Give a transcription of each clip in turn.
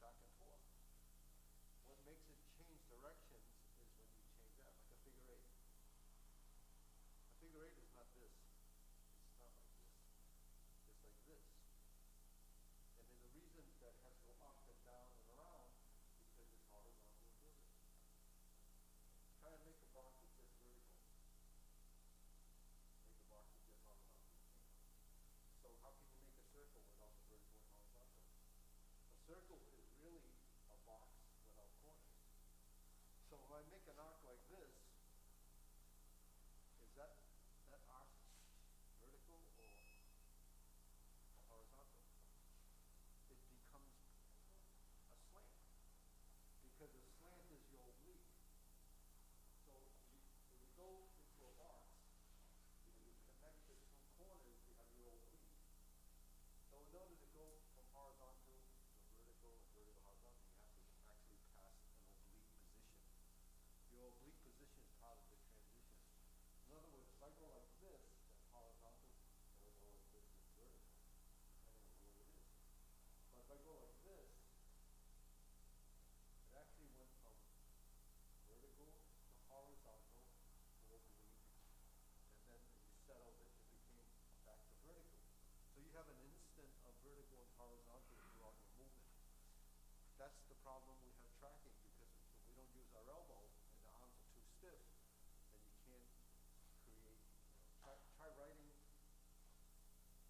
back and forth. What makes it change directions is when you change that, like a figure eight. A figure eight is not this. It's not like this. It's like this. And then the reason that it has to go up and down and around because it's horizontal and vertical. Try and make a box that's just vertical. Make a box that's just horizontal. So how can you make a circle without the vertical and horizontal? A circle is really a box without corners. So if I make an arc like this, is that arc vertical or horizontal? It becomes a slant because a slant is your oblique. So when you go into a box, you connect the two corners, you have your oblique. So in order to go from horizontal to vertical and vertical to horizontal, you have to actually pass an oblique position. Your oblique position is part of the transition. In other words, if I go like this, that's horizontal, and I go like this, it's vertical, depending on where it is. But if I go like this, it actually went from vertical to horizontal to oblique, and then if you settled it, it became back to vertical. So you have an instant of vertical and horizontal throughout your movement. That's the problem we have tracking because if we don't use our elbow and the arms are too stiff, then you can't create, try writing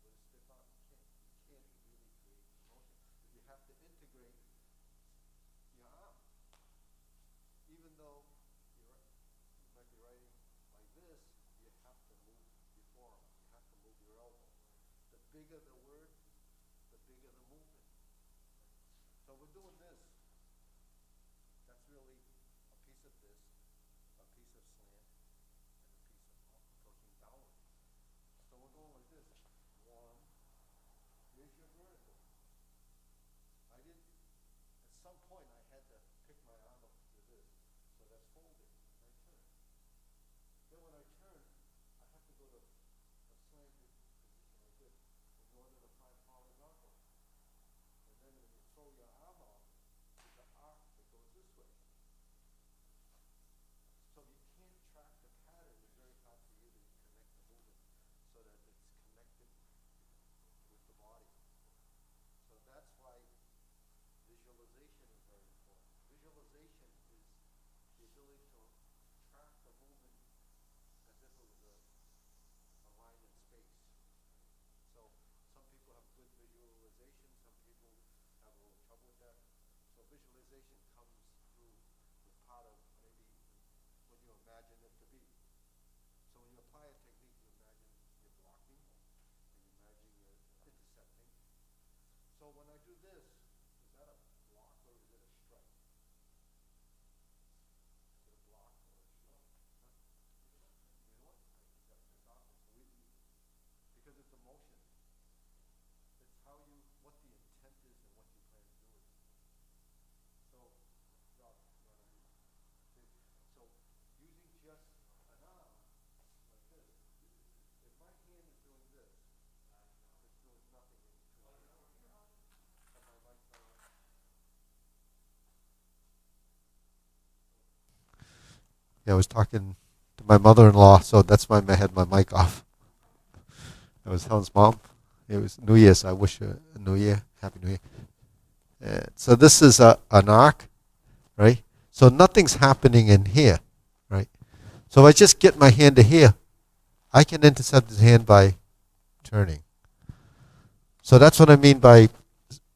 with a stiff arm. You can't really create motion. You have to integrate your arm. Even though you might be writing like this, you have to move your forearm. You have to move your elbow. The bigger the word, the bigger the movement. So we're doing this. That's really a piece of this, a piece of slant, and a piece of approaching downward. So we're going like this. One. Here's your vertical. I did, at some point I had to pick my arm up to this. So that's folded. And I turn. Then when I turn, I have to go to a slanted position like this in order to find horizontal. And then when you throw your arm out, there's an arc that goes this way. So you can't track the pattern. It's very hard for you to connect the movement so that it's connected with the body. So that's why visualization is very important. Visualization is the ability to track the movement as if it was a line in space. So some people have good visualization, some people have a little trouble with that. So visualization comes through as part of maybe what you imagine it to be. So when you apply a technique, you imagine you're blocking, and you imagine you're intercepting. So when I do this, is that a block or is it a strike? Is it a block or a strike? Huh? You know what? It's opposite. Because it's a motion. It's how you, what the intent is and what you plan to do with it. So, Rob, so using just an arm like this, if my hand is doing this, it's doing nothing in between. And my mic's not on. Yeah, I was talking to my mother-in-law, so that's why I had my mic off. That was Helen's mom. It was New Year's. I wish her a New Year. Happy New Year. So this is an arc, right? So nothing's happening in here, right? So if I just get my hand to here, I can intercept his hand by turning. So that's what I mean by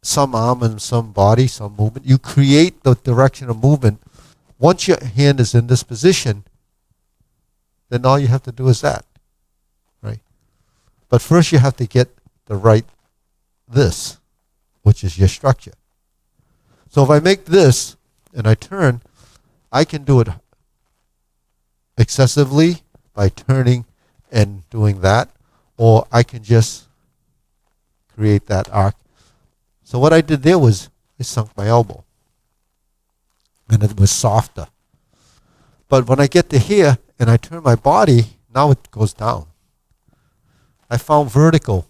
some arm and some body, some movement. You create the direction of movement. Once your hand is in this position, then all you have to do is that, right? But first you have to get the right this, which is your structure. So if I make this and I turn, I can do it excessively by turning and doing that, or I can just create that arc. So what I did there was I sunk my elbow, and it was softer. But when I get to here and I turn my body, now it goes down. I found vertical.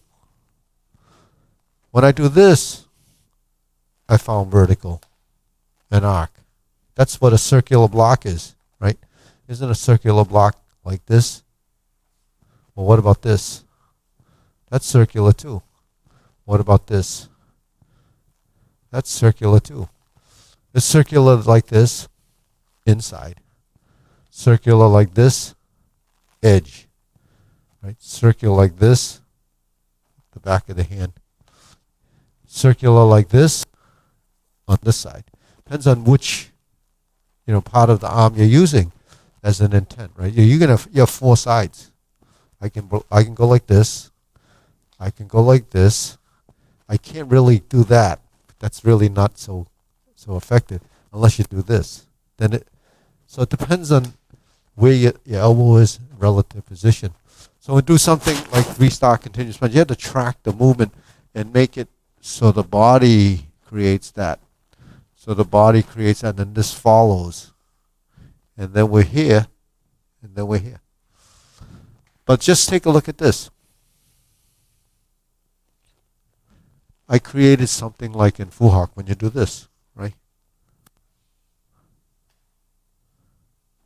When I do this, I found vertical and arc. That's what a circular block is, right? Isn't a circular block like this? Well, what about this? That's circular too. What about this? That's circular too. It's circular like this, inside. Circular like this, edge. Right? Circular like this, the back of the hand. Circular like this, on this side. Depends on which, part of the arm you're using as an intent, right? You have four sides. I can go like this. I can go like this. I can't really do that. That's really not so effective unless you do this. So it depends on where your elbow is in relative position. So we do something like 3-star continuous punch. You have to track the movement and make it so the body creates that. So the body creates that, and then this follows. And then we're here, and then we're here. But just take a look at this. I created something like in Fu Hak when you do this, right?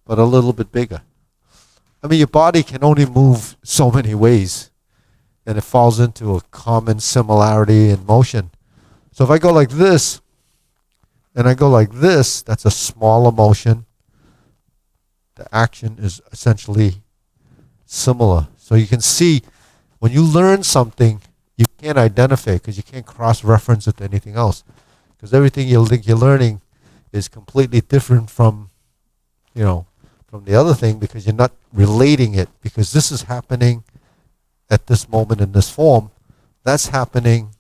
But a little bit bigger. I mean, your body can only move so many ways, and it falls into a common similarity in motion. So if I go like this, and I go like this, that's a smaller motion. The action is essentially similar. So you can see, when you learn something, you can't identify it because you can't cross-reference it to anything else. Because everything you think you're learning is completely different from the other thing, because you're not relating it, because this is happening at this moment in this form. That's happening,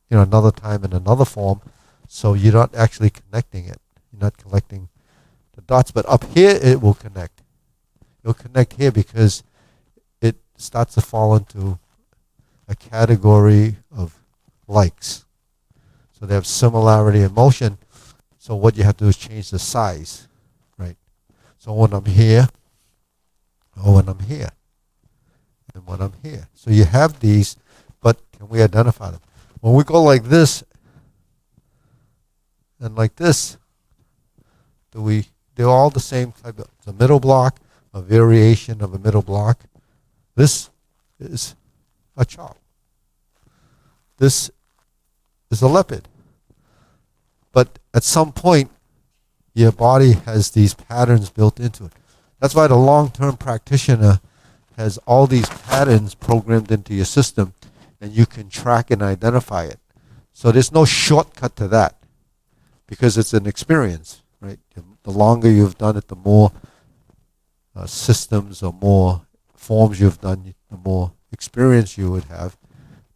another time in another form. So you're not actually connecting it. You're not connecting the dots. But up here, it will connect. It'll connect here because it starts to fall into a category of likes. So they have similarity in motion. So what you have to do is change the size, right? So when I'm here, or when I'm here, and when I'm here. So you have these, but can we identify them? When we go like this and like this, they're all the same type of, it's a middle block, a variation of a middle block. This is a chop. This is a leopard. But at some point, your body has these patterns built into it. That's why the long-term practitioner has all these patterns programmed into your system, and you can track and identify it. So there's no shortcut to that, because it's an experience, right? The longer you've done it, the more systems or more forms you've done, the more experience you would have.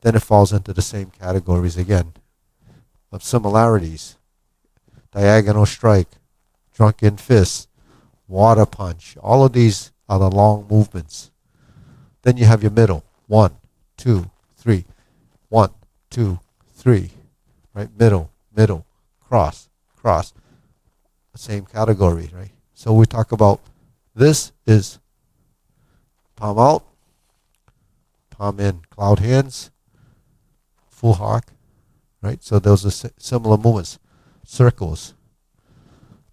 Then it falls into the same categories again of similarities. Diagonal strike, drunken fist, water punch. All of these are the long movements. Then you have your middle. 1, 2, 3. 1, 2, 3. Right? Middle, middle, cross, cross. The same category, right? So we talk about this is palm out, palm in, cloud hands, Fu Hak, right? So those are similar movements. Circles.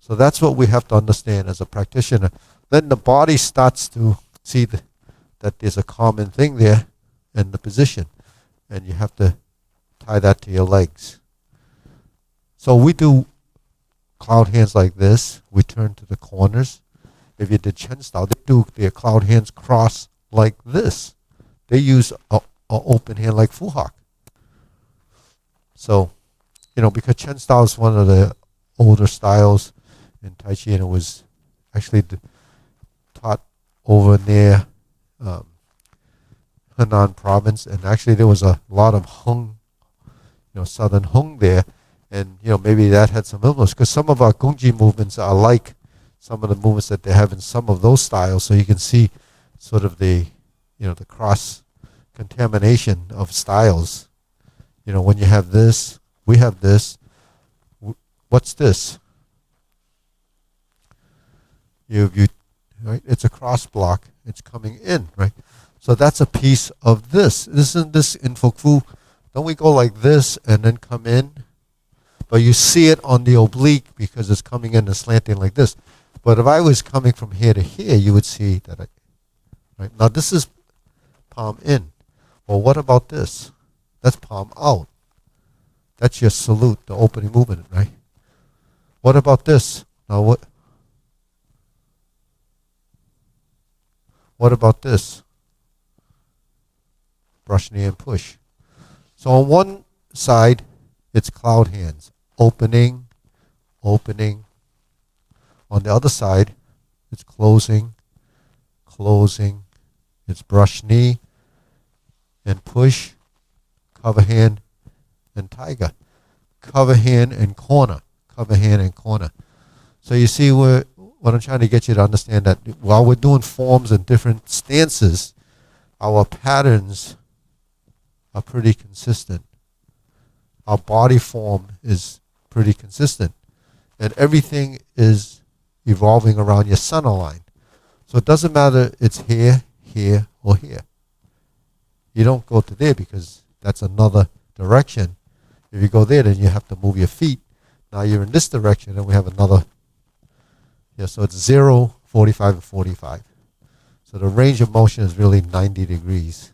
So that's what we have to understand as a practitioner. Then the body starts to see that there's a common thing there in the position, and you have to tie that to your legs. So we do cloud hands like this. We turn to the corners. If you did Chen style, they do their cloud hands cross like this. They use a open hand like Fu Hak. So, because Chen style is one of the older styles in Tai Chi, and it was actually taught over near Henan province, and actually there was a lot of Hung, southern Hung there, and maybe that had some influence, because some of our Gungji movements are like some of the movements that they have in some of those styles, so you can see sort of the cross contamination of styles. When you have this, we have this. What's this? You right? It's a cross block. It's coming in, right? So that's a piece of this. Isn't this in Kung Fu? Don't we go like this and then come in? but you see it on the oblique because it's coming in and slanting like this. But if I was coming from here to here, you would see that. Right now, this is palm in. Well, what about this? That's palm out. That's your salute, the opening movement, right? What about this? Now what? What about this? Brush knee and push. So on one side, it's cloud hands. Opening, opening. On the other side, it's closing, closing. It's brush knee and push, cover hand and tiger. Cover hand and corner. Cover hand and corner. So you see what I'm trying to get you to understand, that while we're doing forms and different stances, our patterns are pretty consistent. Our body form is pretty consistent. And everything is evolving around your center line. So it doesn't matter it's here, here, or here. You don't go to there because that's another direction. If you go there, then you have to move your feet. Now you're in this direction, and we have another. Yeah, so it's 0, 45, and 45. So the range of motion is really 90 degrees.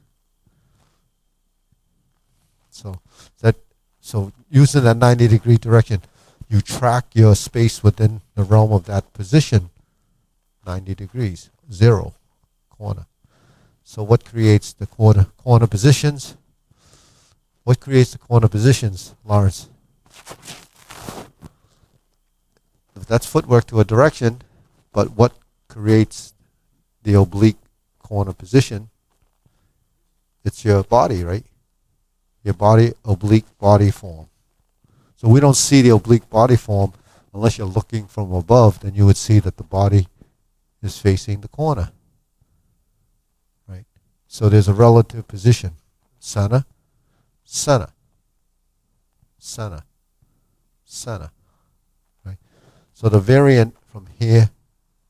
So using that 90-degree direction, you track your space within the realm of that position, 90 degrees, 0, corner. So what creates the corner positions? What creates the corner positions, Lawrence? That's footwork to a direction, but what creates the oblique corner position? It's your body, right? Your body, oblique body form. So we don't see the oblique body form unless you're looking from above. Then you would see that the body is facing the corner, right? So there's a relative position. Center, center, center, center, right? So the variant from here,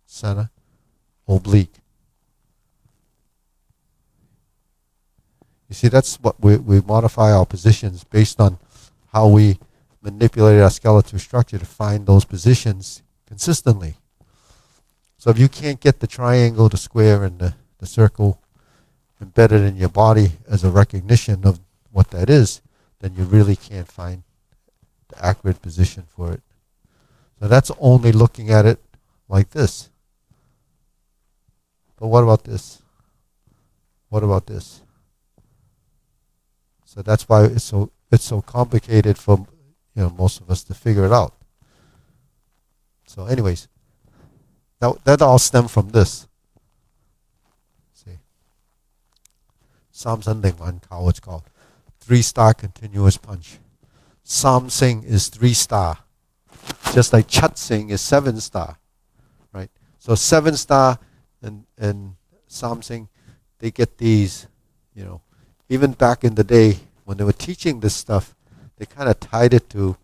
center, oblique. You see, that's what we modify our positions based on how we manipulate our skeletal structure to find those positions consistently. So if you can't get the triangle, the square, and the circle embedded in your body as a recognition of what that is, then you really can't find the accurate position for it. So that's only looking at it like this. But what about this? What about this? So that's why it's so complicated for most of us to figure it out. So anyways, that all stemmed from this. See, Samsandingwan Kao, it's called 3-star continuous punch. Samsing is 3-star, just like Chat Sing is 7-star, right? So 7-star and Samsing, they get these, even back in the day when they were teaching this stuff, they kind of tied it to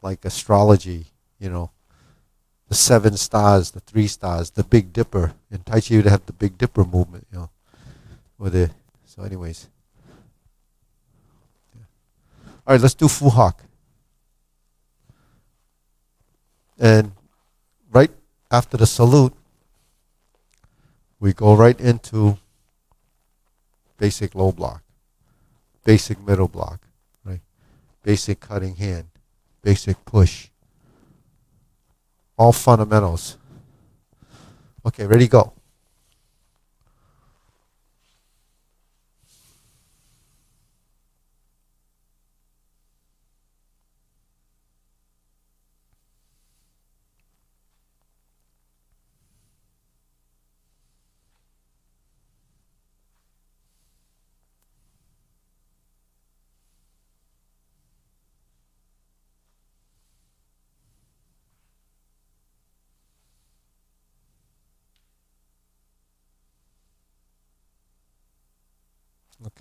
like astrology, the 7 stars, the 3 stars, the Big Dipper. In Tai Chi, you'd have the Big Dipper movement, so anyways. Yeah. All right, let's do Fu Hawk. And right after the salute, we go right into basic low block, basic middle block, right? Basic cutting hand, basic push. All fundamentals. Okay, ready, go.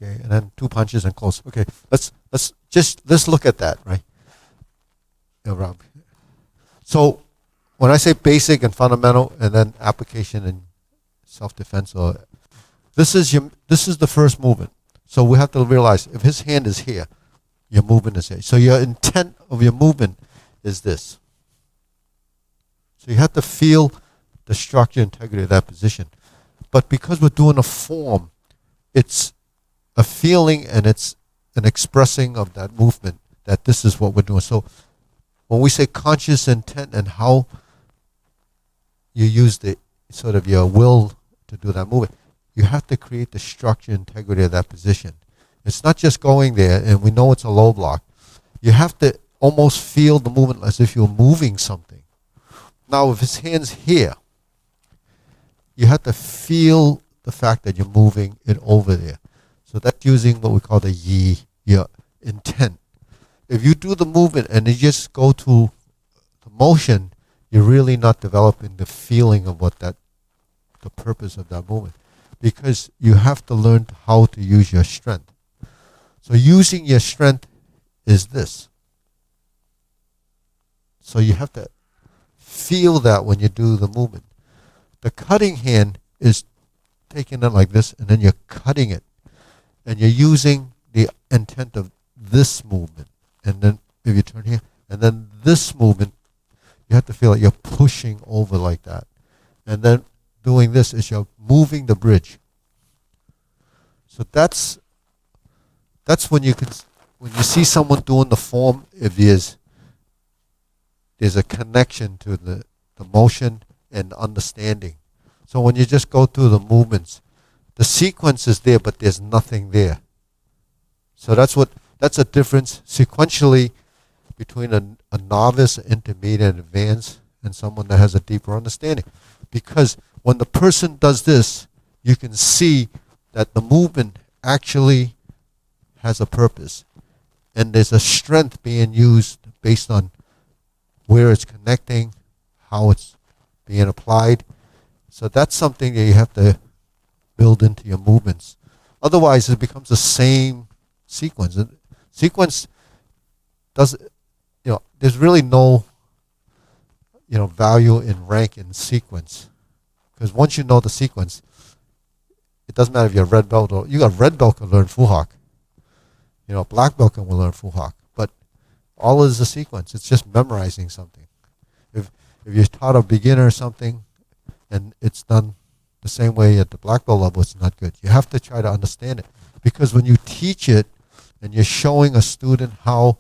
Okay, and then 2 punches and close. Okay, let's look at that, right? Around. So when I say basic and fundamental, and then application and self-defense, this is the first movement. So we have to realize if his hand is here, your movement is here. So your intent of your movement is this. So you have to feel the structure and integrity of that position. But because we're doing a form, it's a feeling and it's an expressing of that movement, that this is what we're doing. So when we say conscious intent and how you use the sort of your will to do that movement, you have to create the structure and integrity of that position. It's not just going there and we know it's a low block. You have to almost feel the movement as if you're moving something. Now, if his hand's here, you have to feel the fact that you're moving it over there. So that's using what we call the yi, your intent. If you do the movement and you just go to the motion, you're really not developing the feeling of what the purpose of that movement. Because you have to learn how to use your strength. So using your strength is this. So you have to feel that when you do the movement. The cutting hand is taking it like this, and then you're cutting it. And you're using the intent of this movement. And then if you turn here, and then this movement, you have to feel like you're pushing over like that. And then doing this is you're moving the bridge. So that's when you see someone doing the form, if there's a connection to the motion and understanding. So when you just go through the movements, the sequence is there, but there's nothing there. So that's a difference sequentially between a novice, intermediate, and advanced, and someone that has a deeper understanding. Because when the person does this, you can see that the movement actually has a purpose. And there's a strength being used based on where it's connecting, how it's being applied. So that's something that you have to build into your movements. Otherwise, it becomes the same sequence. And sequence does, there's really no, value in rank in sequence. Because once you know the sequence, it doesn't matter if you're a red belt or you got a red belt can learn Fuhak. A black belt can learn Fuhak. But all is a sequence. It's just memorizing something. If you taught a beginner something and it's done the same way at the black belt level, it's not good. You have to try to understand it. Because when you teach it and you're showing a student how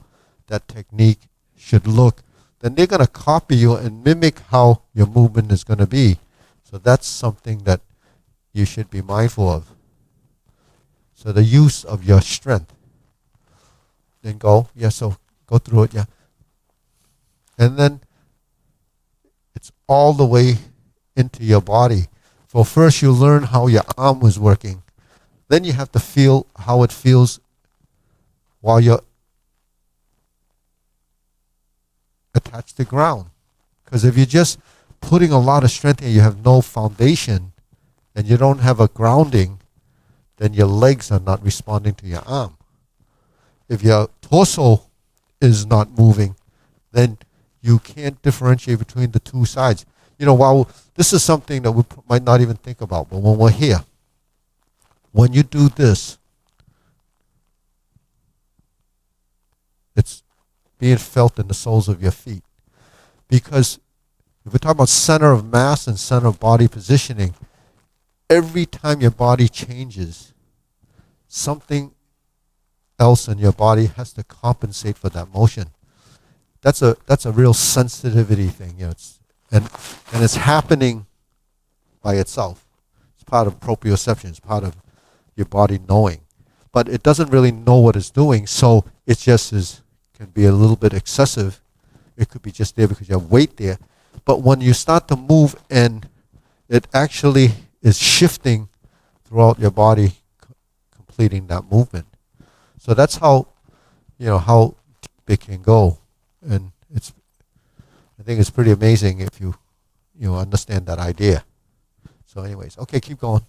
that technique should look, then they're going to copy you and mimic how your movement is going to be. So that's something that you should be mindful of. So the use of your strength. Then go. Yeah, so go through it, yeah. And then it's all the way into your body. So first you learn how your arm was working. Then you have to feel how it feels while you're attached to the ground. Because if you're just putting a lot of strength in, you have no foundation, and you don't have a grounding, then your legs are not responding to your arm. If your torso is not moving, then you can't differentiate between the two sides. While this is something that we might not even think about, but when we're here, when you do this, it's being felt in the soles of your feet. Because if we're talking about center of mass and center of body positioning, every time your body changes, something else in your body has to compensate for that motion. That's a real sensitivity thing. And it's happening by itself. It's part of proprioception. It's part of your body knowing. But it doesn't really know what it's doing, so it just can be a little bit excessive. It could be just there because you have weight there. But when you start to move and it actually is shifting throughout your body, completing that movement. So that's how deep it can go. And I think it's pretty amazing if you understand that idea. So anyways, okay, keep going.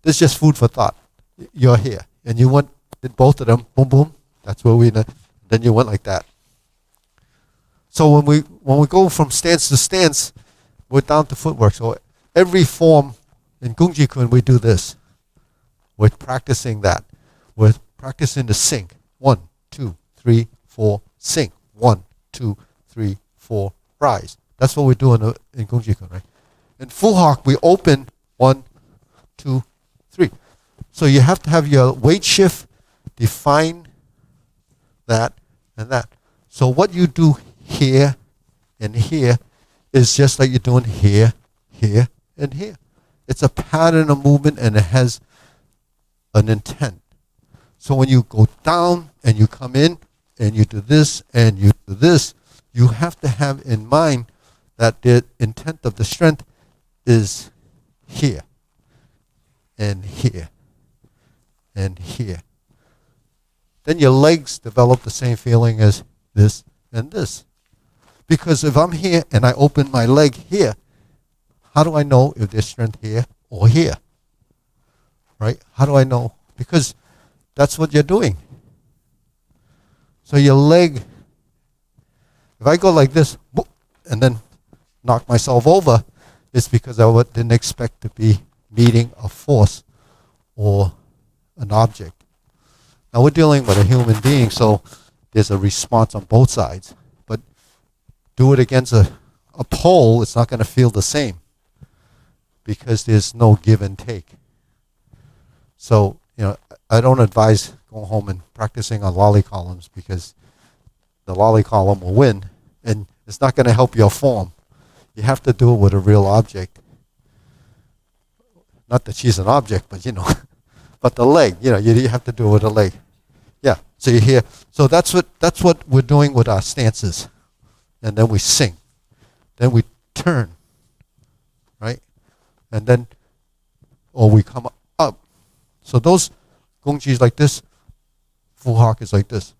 This is just food for thought. You're here, and you did both of them, boom, boom. That's where then you went like that. So when we go from stance to stance, we're down to footwork. So every form in Gung Kuen, we do this. We're practicing that. We're practicing the sync. 1, 2, 3, 4, sync. 1, 2, 3, 4, rise. That's what we do in Gung Kuen, right? In Fu Hawk, we open 1, 2, 3. So you have to have your weight shift, define that and that. So what you do here and here is just like you're doing here, here, and here. It's a pattern of movement and it has an intent. So when you go down and you come in and you do this and you do this, you have to have in mind that the intent of the strength is here and here and here. Then your legs develop the same feeling as this and this. Because if I'm here and I open my leg here, how do I know if there's strength here or here? Right? How do I know? Because that's what you're doing. So your leg, if I go like this, and then knock myself over, it's because I didn't expect to be meeting a force or an object. Now we're dealing with a human being, so there's a response on both sides. But do it against a pole, it's not going to feel the same because there's no give and take. So, I don't advise going home and practicing on lolly columns because the lolly column will win and it's not going to help your form. You have to do it with a real object. Not that she's an object, but but the leg, you have to do it with a leg. Yeah, so you hear. So that's what we're doing with our stances. And then we sing. Then we turn. Right? And then, or we come up. So those gongji is like this. Fu Hawk is like this.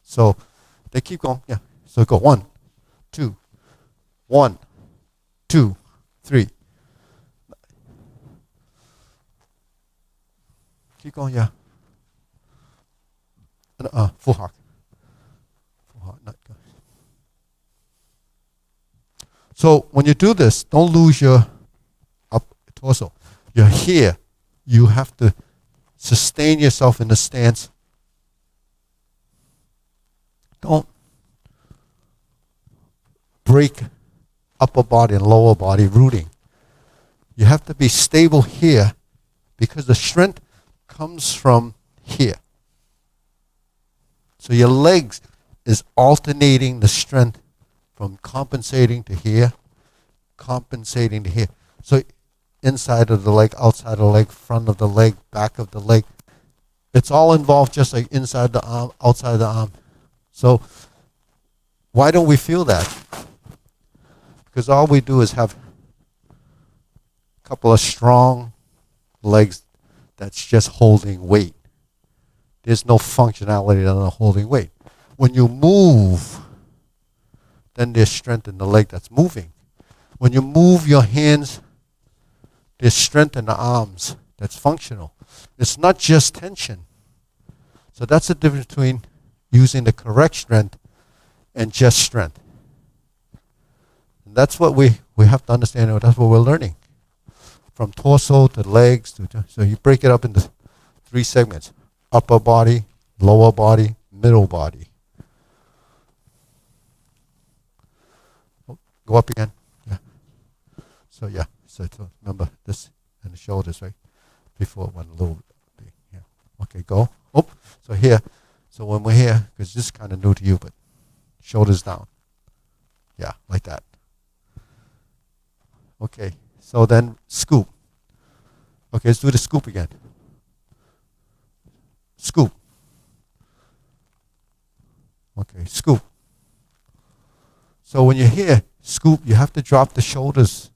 So they keep going. Yeah. So go 1, 2, 1, 2, 3. Keep going. Yeah. Fu Hawk. Fu Hawk. Not good. So when you do this, don't lose your up torso. You're here. You have to sustain yourself in the stance. Don't break upper body and lower body rooting. You have to be stable here because the strength comes from here. So your legs is alternating the strength from compensating to here, compensating to here. So inside of the leg, outside of the leg, front of the leg, back of the leg. It's all involved just like inside the arm, outside the arm. So why don't we feel that? Because all we do is have a couple of strong legs that's just holding weight. There's no functionality on the holding weight. When you move, then there's strength in the leg that's moving. When you move your hands, there's strength in the arms that's functional. It's not just tension. So that's the difference between using the correct strength and just strength. And that's what we have to understand. That's what we're learning. From torso to legs. So you break it up into 3 segments. Upper body, lower body, middle body. Go up again. Yeah. So yeah. So remember this and the shoulders, right? Before it went a little big. Yeah. Okay, go. Oh, so here. So when we're here, because this is kind of new to you, but shoulders down. Yeah, like that. Okay, so then scoop. Okay, let's do the scoop again. Scoop. Okay, scoop. So when you're here, scoop, you have to drop the shoulders.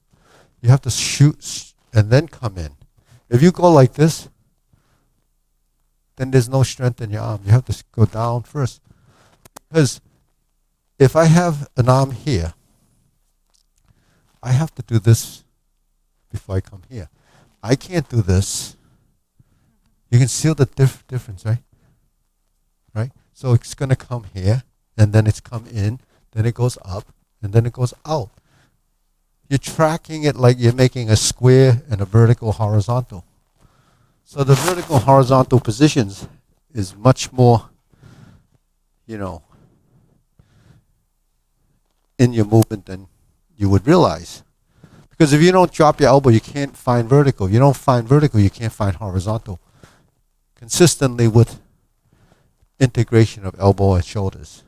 You have to shoot and then come in. If you go like this, then there's no strength in your arm. You have to go down first. Because if I have an arm here, I have to do this before I come here. I can't do this. You can see the difference, right? Right? So it's going to come here, and then it's come in, then it goes up, and then it goes out. You're tracking it like you're making a square and a vertical horizontal. So the vertical horizontal positions is much more, you know, in your movement than you would realize. Because if you don't drop your elbow, you can't find vertical. You don't find vertical, you can't find horizontal. Consistently with integration of elbow and shoulders.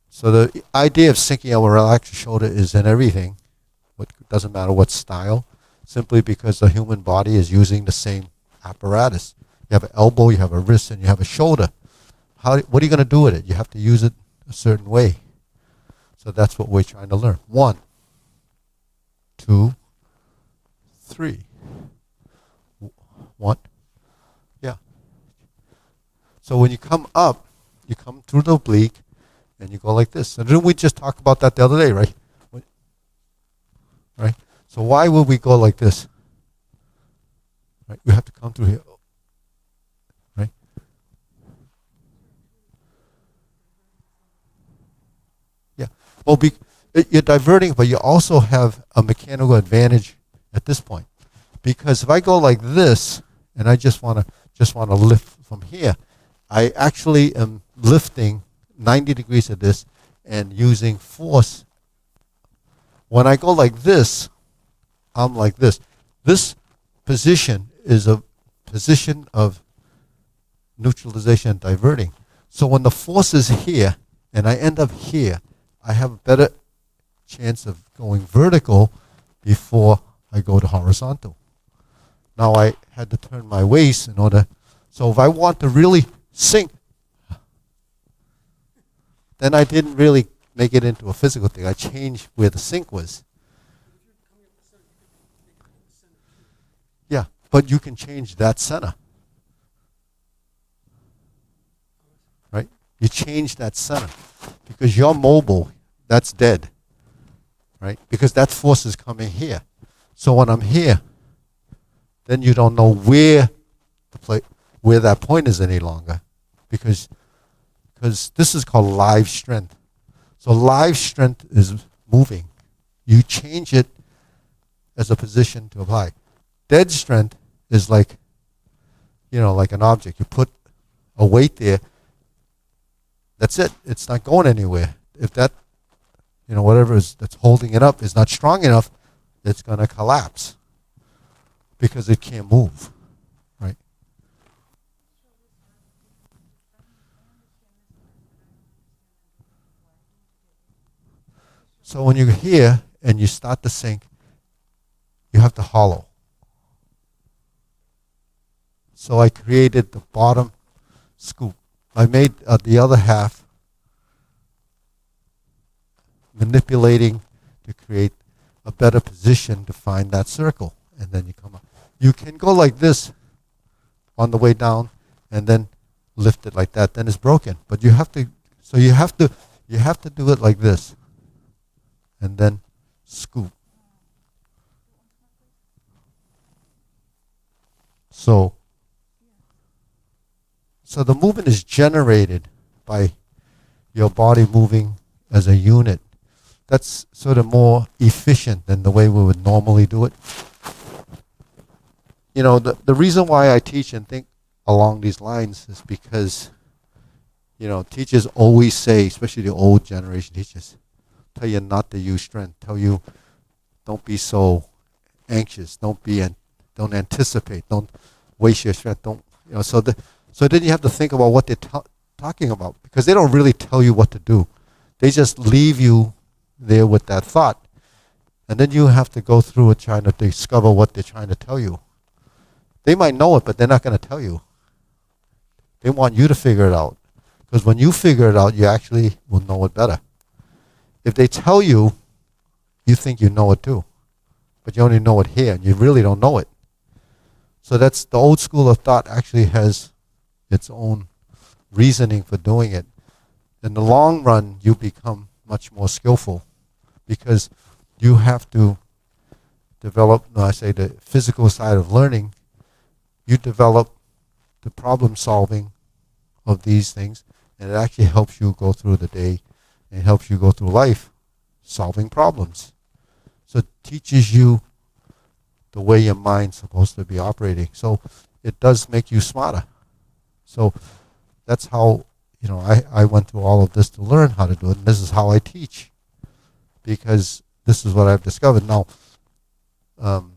So the idea of sinking elbow, relax your shoulder is in everything. It doesn't matter what style, simply because the human body is using the same apparatus. You have an elbow, you have a wrist, and you have a shoulder. What are you going to do with it? You have to use it a certain way. So that's what we're trying to learn. 1, 2, 3. 1. Yeah. So when you come up, you come through the oblique, and you go like this. And didn't we just talk about that the other day, right? Right? So why would we go like this? Right? You have to come through here. Right? Yeah. Well, you're diverting, but you also have a mechanical advantage at this point. Because if I go like this, and I just want to lift from here, I actually am lifting 90 degrees of this and using force. When I go like this, I'm like this. This position is a position of neutralization and diverting. So when the force is here and I end up here, I have a better chance of going vertical before I go to horizontal. Now I had to turn my waist in order. So if I want to really sink, then I didn't really make it into a physical thing. I changed where the sink was. Yeah, but you can change that center. Right? You change that center. Because you're mobile, that's dead. Right? Because that force is coming here. So when I'm here, then you don't know where that point is any longer. Because this is called live strength. So live strength is moving. You change it as a position to apply. Dead strength is like, like an object. You put a weight there, that's it. It's not going anywhere. If that, whatever that's holding it up is not strong enough, it's going to collapse because it can't move, right? So when you're here and you start to sink, you have to hollow. So I created the bottom scoop. I made the other half manipulating to create a better position to find that circle. And then you come up. You can go like this on the way down and then lift it like that. Then it's broken. But you have to do it like this. And then scoop. So the movement is generated by your body moving as a unit. That's sort of more efficient than the way we would normally do it. The reason why I teach and think along these lines is because, teachers always say, especially the old generation teachers, tell you not to use strength. Tell you, don't be so anxious. Don't anticipate. Don't waste your strength. So then you have to think about what they're talking about, because they don't really tell you what to do. They just leave you there with that thought. And then you have to go through it trying to discover what they're trying to tell you. They might know it, but they're not going to tell you. They want you to figure it out. Because when you figure it out, you actually will know it better. If they tell you, you think you know it too. But you only know it here, and you really don't know it. So that's the old school of thought actually has its own reasoning for doing it. In the long run, you become much more skillful because you have to develop, the physical side of learning. You develop the problem solving of these things, and it actually helps you go through the day and helps you go through life solving problems. So it teaches you the way your mind's supposed to be operating. So it does make you smarter. So that's how, I went through all of this to learn how to do it. And this is how I teach, because this is what I've discovered. Now, um,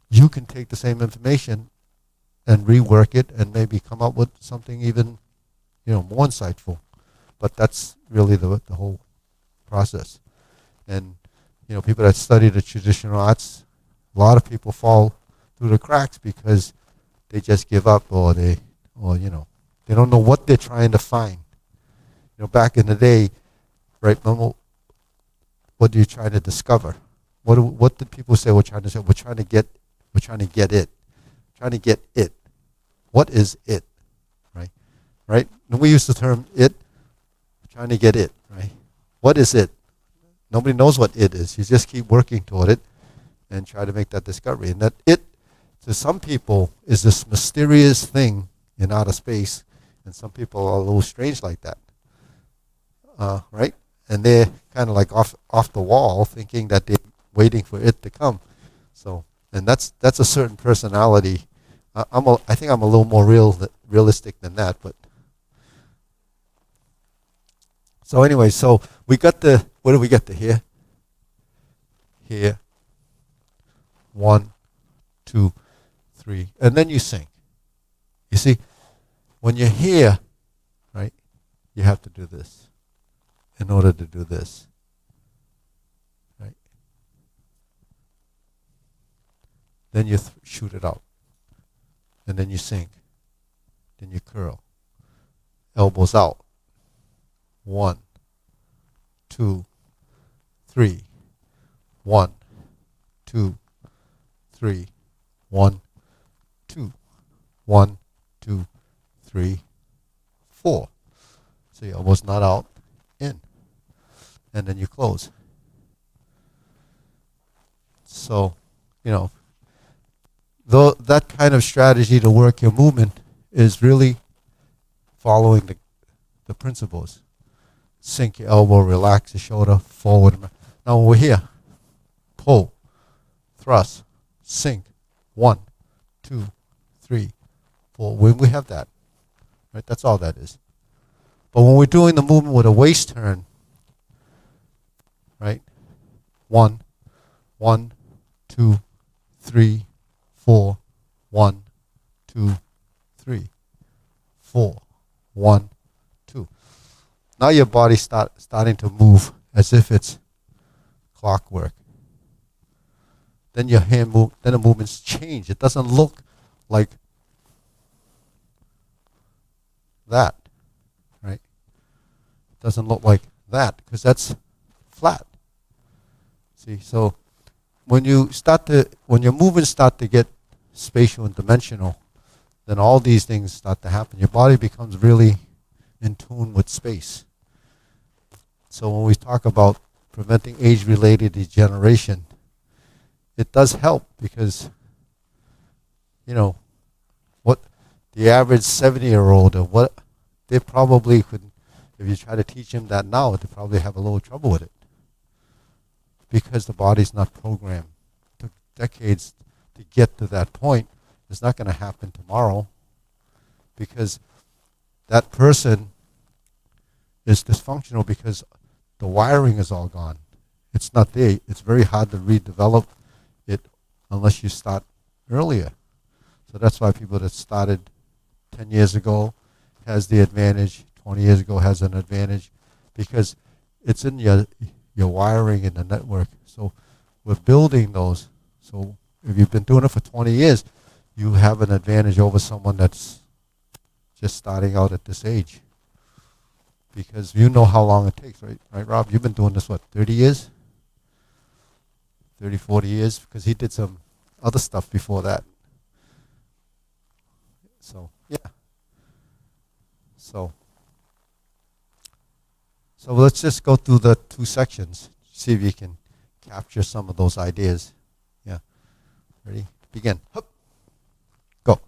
you can take the same information and rework it and maybe come up with something even, more insightful. But that's really the whole process. And, people that study the traditional arts, a lot of people fall through the cracks because they just give up, or they don't know what they're trying to find. Back in the day, right, what are you trying to discover? What did people say we're trying to say? We're trying to get it. Trying to get it. What is it? Right? Right? When we use the term it, trying to get it, right? What is it? Nobody knows what it is. You just keep working toward it and try to make that discovery. And that it, to some people, is this mysterious thing in outer space, and some people are a little strange like that, right? And they're kind of like off the wall, thinking that they're waiting for it to come. So, and that's a certain personality. I think I'm a little more realistic than that, but. So anyway, so we got what did we get to here? Here. 1, 2, 3. And then you sing. You see, when you're here, right, you have to do this in order to do this. Right? Then you shoot it out. And then you sink. Then you curl. Elbows out. 1, 2, 3. 1, 2, 3. 1, 2. 1, 2, 3, 4. So your elbows not out, in. And then you close. So, though that kind of strategy to work your movement is really following the principles. Sink your elbow, relax your shoulder, forward. Now when we're here, pull, thrust, sink, 1, 2, 3, 4. When we have that, right, that's all that is. But when we're doing the movement with a waist turn, right, 1, 1, 2, 3, 4, 1, 2, 3, 4, 1, 2. Now your body's starting to move as if it's clockwork. Then your hand move. Then the movements change. It doesn't look like that, right? It doesn't look like that because that's flat. See, so when your movements start to get spatial and dimensional, then all these things start to happen. Your body becomes really in tune with space. So when we talk about preventing age-related degeneration, it does help because, what the average 70-year-old or what they probably could, if you try to teach them that now, they probably have a little trouble with it because the body's not programmed. It took decades to get to that point. It's not going to happen tomorrow because that person is dysfunctional because the wiring is all gone. It's not there. It's very hard to redevelop it unless you start earlier. So that's why people that started 10 years ago has the advantage, 20 years ago has an advantage, because it's in your wiring in the network. So we're building those. So if you've been doing it for 20 years, you have an advantage over someone that's just starting out at this age. Because you know how long it takes, right? Right, Rob? You've been doing this, 30 years? 30, 40 years? Because he did some other stuff before that. So, yeah. So let's just go through the 2 sections. See if you can capture some of those ideas. Yeah. Ready? Begin. Hup. Go.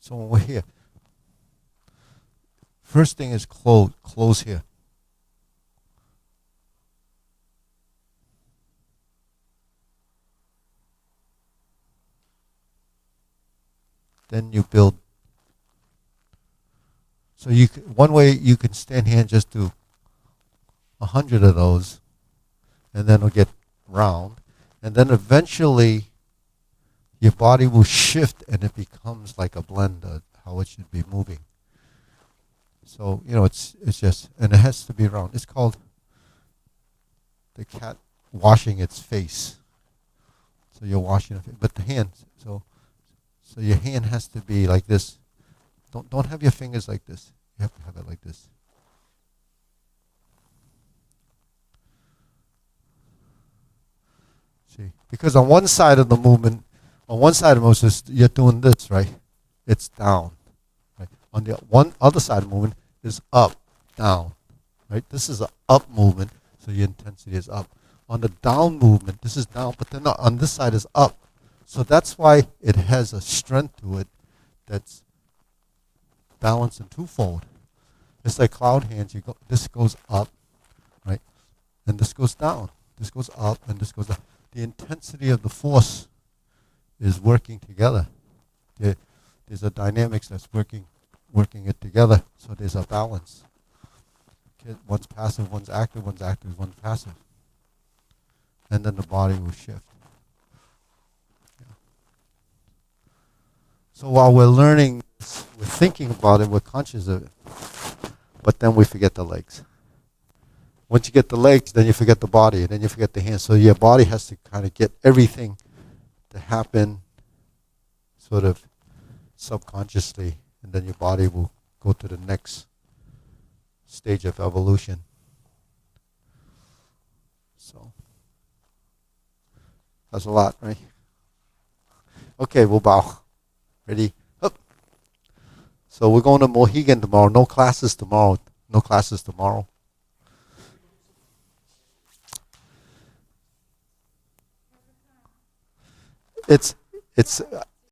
So when we're here, first thing is close here. Then you build. So one way you can stand here and just do 100 of those, and then it'll get round, and then eventually your body will shift and it becomes like a blend of how it should be moving. So it's just, and it has to be round. It's called the cat washing its face. So you're washing it, but the hand. So your hand has to be like this. Don't have your fingers like this. You have to have it like this. See, because on one side of the movement, you're doing this, right? It's down. Right? On the one other side of the movement is up, down. Right? This is an up movement, so your intensity is up. On the down movement, this is down, but then on this side is up. So that's why it has a strength to it that's balanced and twofold. It's like cloud hands. This goes up, right? And this goes down. This goes up and this goes down. The intensity of the force is working together. There's a dynamics that's working it together. So there's a balance. Okay, one's passive, one's active, one's passive. And then the body will shift. So while we're learning, we're thinking about it, we're conscious of it. But then we forget the legs. Once you get the legs, then you forget the body, and then you forget the hands. So your body has to kind of get everything to happen sort of subconsciously, and then your body will go to the next stage of evolution. So that's a lot, right? Okay, we'll bow. Ready? Up. So we're going to Mohegan tomorrow. No classes tomorrow. It's